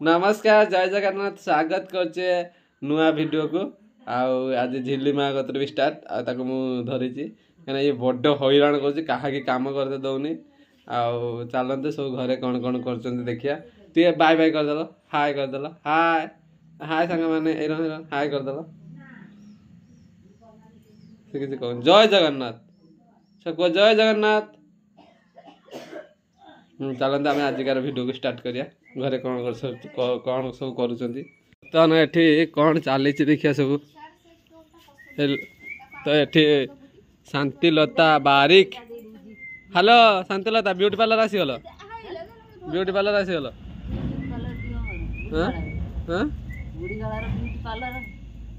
नमस्कार जय जगन्नाथ स्वागत करचे नुआ वीडियो को आज झिल्ली माँ कतर भी स्टार्ट आको धरी कहीं ये बड़ हैरान कर काम करते दौनी चलते सब घरे कौन कौन कर देखिया तु बाय बाय करदेल हाय करदेल हाय हाय सांग मैंने हाय करदेल से किसी कह जय जगन्नाथ सब कह जय जगन्नाथ चलते आम आजिकार वीडियो को स्टार्ट करिया घरे कौन सब कर ये कौन चली देखिया सब तो ये Shantilata Barik hello Shantilata beauty parlour आसीगल ब्यूटी पार्लर आसीगल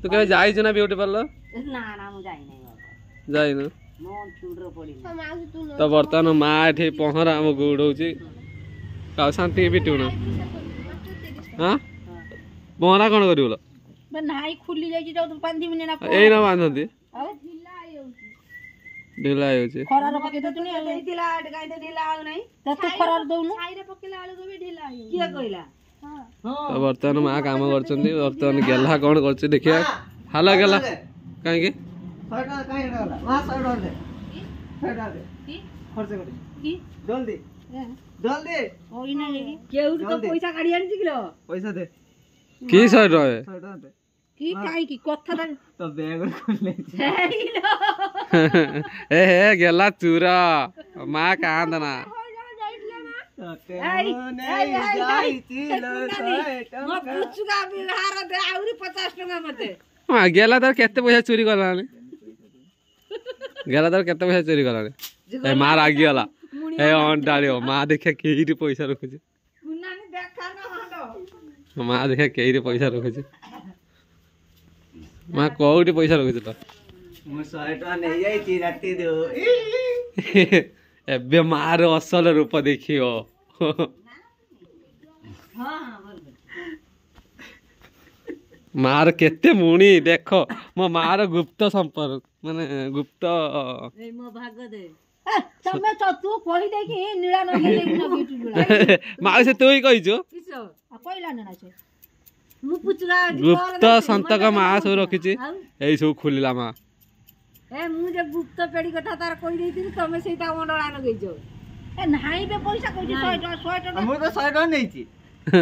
तू कहीं जाइछु ना ब्यूटी पार्लर जाइनु तो बर्तमान माँ ये पहरा आम गोड़े शांति पिटू ना हाँ पहरा कौन कर बांधती ढिला तो बर्तमान माँ काम कर गेला कौन कर देखिए हाला गेला कहीं जल्दी जल्दी पैसा दे की 100 टका की काई की कथा तो बैग खोले ए गेला चूरा माँ कहाँ दना गेला तर केते पैसा चोरी कला गेला तर केते पैसा चोरी कला माँ रागी गला ए अंडाड़ी माँ देखिए कई पैसा रखुचे माँ देखिए कई पैसा रखुचे माँ कौटी पैसा रखुचे तो एबे मार असल रूप देखियो मार केते मुणी देख मो मार गुप्त संपर्क माने गुप्त तमे तो तू कहि दे कि नीला नगे दे माँ से तू ही कहिजो पहिला नना छे मु पुचरा गुप्त संतक माँ सब रखिछि एई सब खुलिला माँ ए मु जे गुप्त पेड़ी कथा तार कहि देइतिनि तमे सेटा मंडळा नगेजो ए नाही बे पैसा कहि 100 टका मु तो 100 टका नैछि 100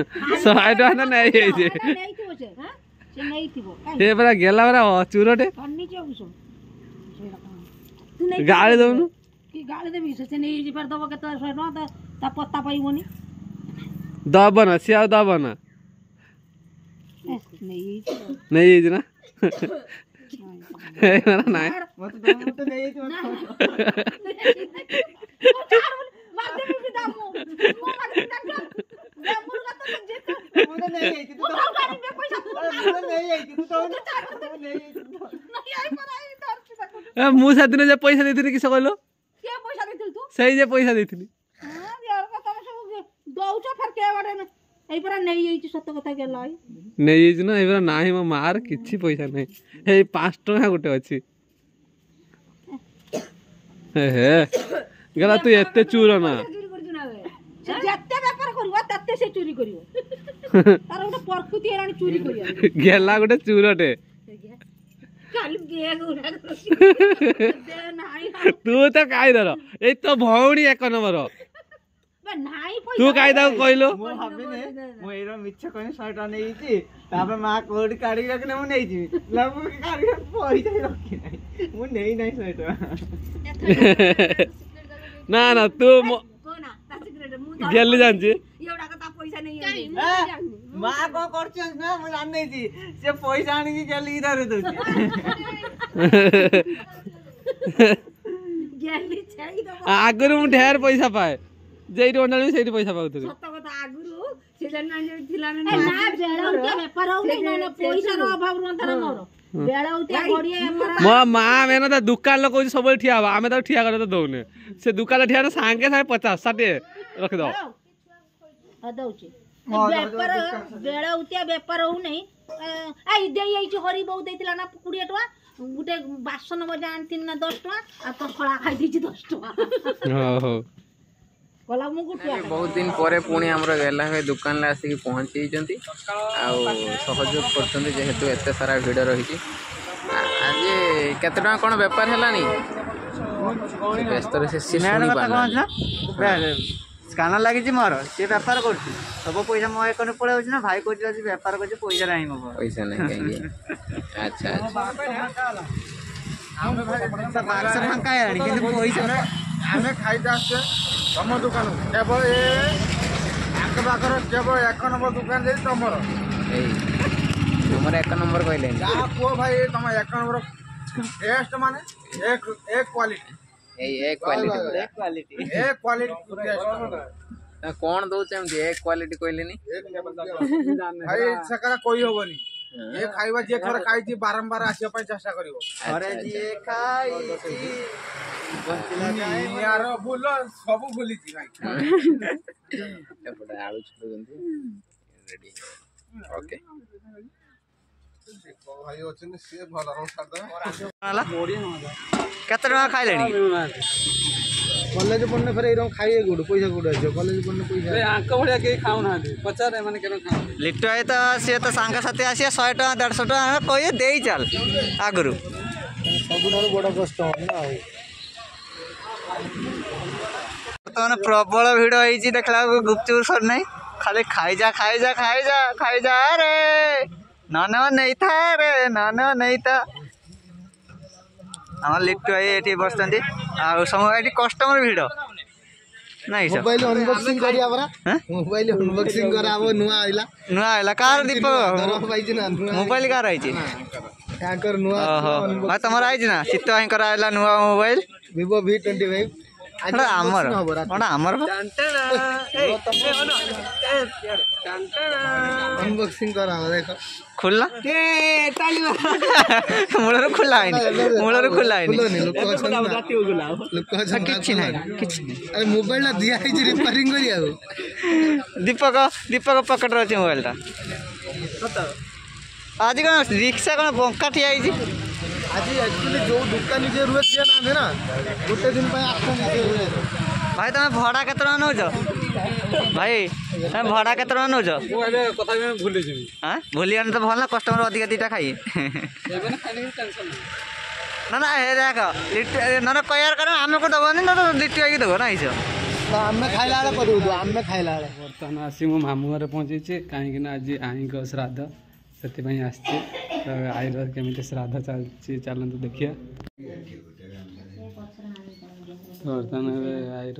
टका न नै हे नहीं थिबो से हां से नहीं थिबो ए बरा गेला बरा चूरटे अन्नी जे उसो तू नहीं गाली दउनु कि गाली देबी से नहीं जे पर दबो के 100 टका ता पत्ता पाइबोनी दबना सिया दबना नहीं ना ना मत तो नहीं मुझे दिन जे पैसा देथि किस कहलो सही जे पैसा देथि सत कथा गेला नहीं ना एबरा नाही म मार किछि पैसा नहीं हे 5 टका गोटे अछि हे गला तू एते चूर ना जत्ते व्यापार करबो तत्ते से चोरी करियो तार गोटे परकुती हेरानी चोरी करियो गेला गोटे चूरटे खाली बेग उड़ा दे नाही तू तो काई दर ए तो भौणी एक नंबर तू काई दा कहलो मो भाबिने मो एरो मिछ कहि 100 टका नैछि तापर मा कोड काढी रखने मु नैछि लगु काढी पैसा रखि नै मु नै नै 100 टका ना ना तू कोना ता सिक्रेट मु गेली जानछि एवढा कथा पैसा नहीं मा को करछस ना मु जान नैछि से पैसा आनी कि गेली इधर दउछि गेली छाई दो आगुर मु ढेर पैसा पाए जेइटी ओंडाली सेइटी पैसा पाउथि सत कथा आगुरु से जन थिला ना बेड़ा उठे व्यापार हो ना पैसा रो अभाव रंतार मोर बेड़ा उठे गड़िया व्यापार मो मां मेन त दुकान लोग सब ठिया बा आमे त ठिया करे त दउने से दुकान ठिया ना सांगे साहे 50 60 रख दो आ दउची व्यापार बेड़ा उठे व्यापार हो नहीं आई देई आई हरि बहु देतिला ना 20 टका गुटे बासन मजा आनथिन ना 10 टका आ तो फळा खाइ दिछि 10 टका हो हो गला मु गुटिया बहुत दिन पर पुणी आमर गेला हुए दुकान आसिक पहुँची सहयोग कर जेहेतु एत सारा भिड़ रही आज केते टका कौन बेपार है व्यस्त स्कानर लगी मोर सी बेपार कर सब पैसा मो अकाउंट पड़े ना भाई कह बेपार कर पैसा नहीं मो पैसा नहीं अच्छा फांका है पैसा आम खाई तुम दुकान केवल आखपाखर केवल 1 नंबर दुकान तुम तुम 1 नंबर कहले कह भाई तुम 1 नंबर टेस्ट माने एक क्वालिटी कौन दौचे एक क्वालिटी कहले भाई से कोई हबनी ये खाइबा जे थोड़ा खाई बारंबार आसिया चेष्टा करिवो अरे जे खाई यार भूल सब भूली भाई एपटे आलू छुड़ुंती रेडी ओके भाई ओछन से भला हम छाड़ दे केते टका खाइलेनी कॉलेज पढ़ने फिर एरम खाइए गुड पैसा गुड आछो कॉलेज पढ़ने पैसा आंक भड़िया कहीं खाऊ ना पचार मैंने क्या खाऊ लिट्टू है तो सी तो सांग साथी आसी 100 टका 150 टका कहे दे चल आगु सब बड़ कस्टमर ना बर्तमान प्रबल भिड़ होती देखला गुपचुप सर नहीं खाली खाईजा खाईजा खाईजा खाईजा रे नन नहीं था रे नन नहीं था आम लिट्टू भाई ये बस समय कस्टमर भिड़ नहीं मोबाइल अनबॉक्सिंग करिया बरा मोबाइल अनबॉक्सिंग करा वो नुआ आइला नुआ कार दीपक दरफ पाइछि ना मोबाइल कार आइछि हैकर नुआ भाई तुम आइछि ना चित्त भाई कर आइला नुआ मोबाइल Vivo V25 आमर आमर अनबॉक्सिंग करा देखो खुला मूलर खुला मूलर खुला अरे मोबाइल ला दिया है रिपेयरिंग करिया दीपक दीपक पॉकेट रे मोबाइल ता आज कौन रिक्शा कौन बंका ठिया आज एक्चुअली जो दुकान जे रुए दिया ना ना गोटे दिन पे भाई तुम भड़ा केत नौ भाई तुम भड़ा केत नौ भूली हाँ भूली आने तो भल ना कस्टमर अधिक दीटा खाई ना ना हे देख लिट्टू ना कयार कर आम को दबनी ना तो लिट्टू आई दब ना इस आम खाइला कर आम खाइला बर्तमान आसी मो मामू घर पहुँची कहीं आज आई श्राद्ध से तो आईर केमी श्राद्ध चलते देखिए बर्तमान आईर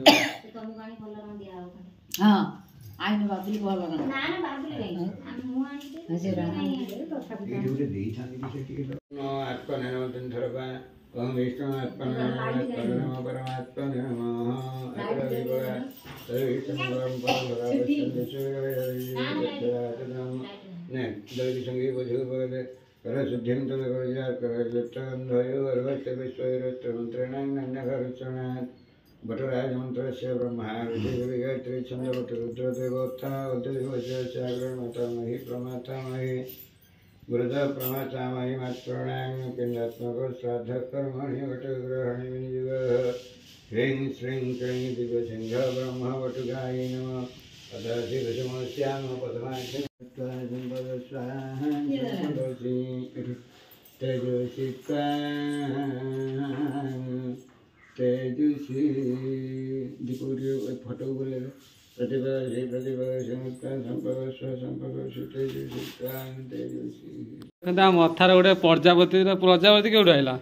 भटराज मंत्र से ब्रह्मा गायत्री छंद रुद्रदेवोत्था मातामही प्रमातामही गुरुदेव प्रमातामही मातृणां पिंडात्मक श्राद्ध कर्मणि वटग्रहणि विनियोग ह्रीं श्रीं क्लीं दिव्यसिंह ब्रह्म वटुगाय नमः पदाशिवश्याम पद्माक्षि तेजस्वी तेजस्वी दीपुरी फोटो बोले प्रतिभा श्री प्रतिभा संपर्क तेजस्वी मथार गोटे प्रजापति प्रजापति केउठ आइला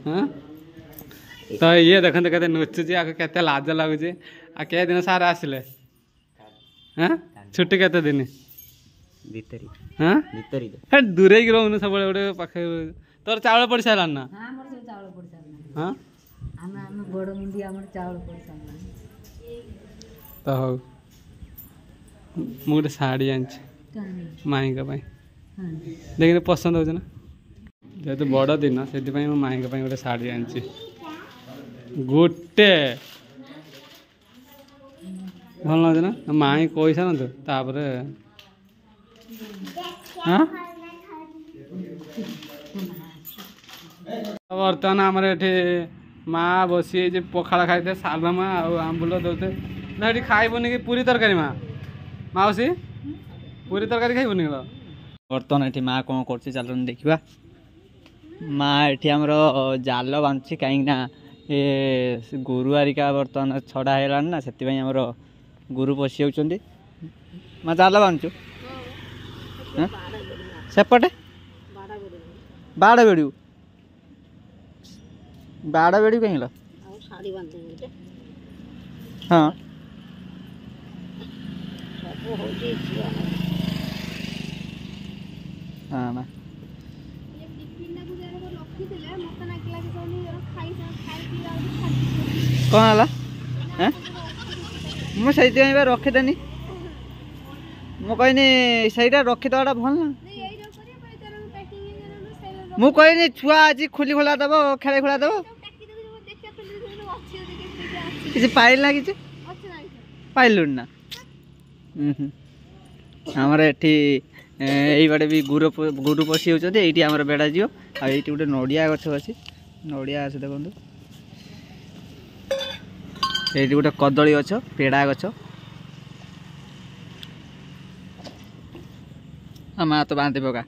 हाँ तो ये देखते के नुचुची आगे के लाज लगुच आ के दिन सार आसिले हाँ छुट्टी के दिन हाँ दूरे की रोनु सब गोटे पाखे तोर चावल पड़ सारा ना हाँ तो हो मुझे शाढ़ी आनी माई देखिए पसंद हो जेहतु बड़ दिन से माई गोटे शाढ़ी आनी गोटे भल लगे ना माई कही सार तापर हाँ बर्तमान आमर ये माँ बसी जे पखाड़ खाई सालमा आंबुल दौते ना ये खाइबुनि कि पूरी तरकारी माँ माउसी पूरी तरकारी खाइबुनि लो बर्तमान ये माँ कौन कर चल देखा माँ ये आमर जाल बांधुची कहीं ये गुरु आरिका बर्तमान छड़ा है ना से आमर गुरु पशि जाऊँ माँ जाल बांधु सेपटे बाड़ बेड़ू बाड़ बेड़ू कहीं लो हाँ हाँ माँ कौन है मुझे रखीदेनी मु कहनी सहीटा रखीदवाटा भल ना मु कहनी छुआ आज खुली खोला दब खेल खोला दब किसी पाइल ना कि पाइलु ना आमर ये बाटे भी गुरु पशि होती ये आम बेड़ा जीव आई गोटे नड़िया गछ अच्छी नड़िया अच्छे देखो ये गोटे कदली गछ पेड़ा गछ माँ तो बांधि पका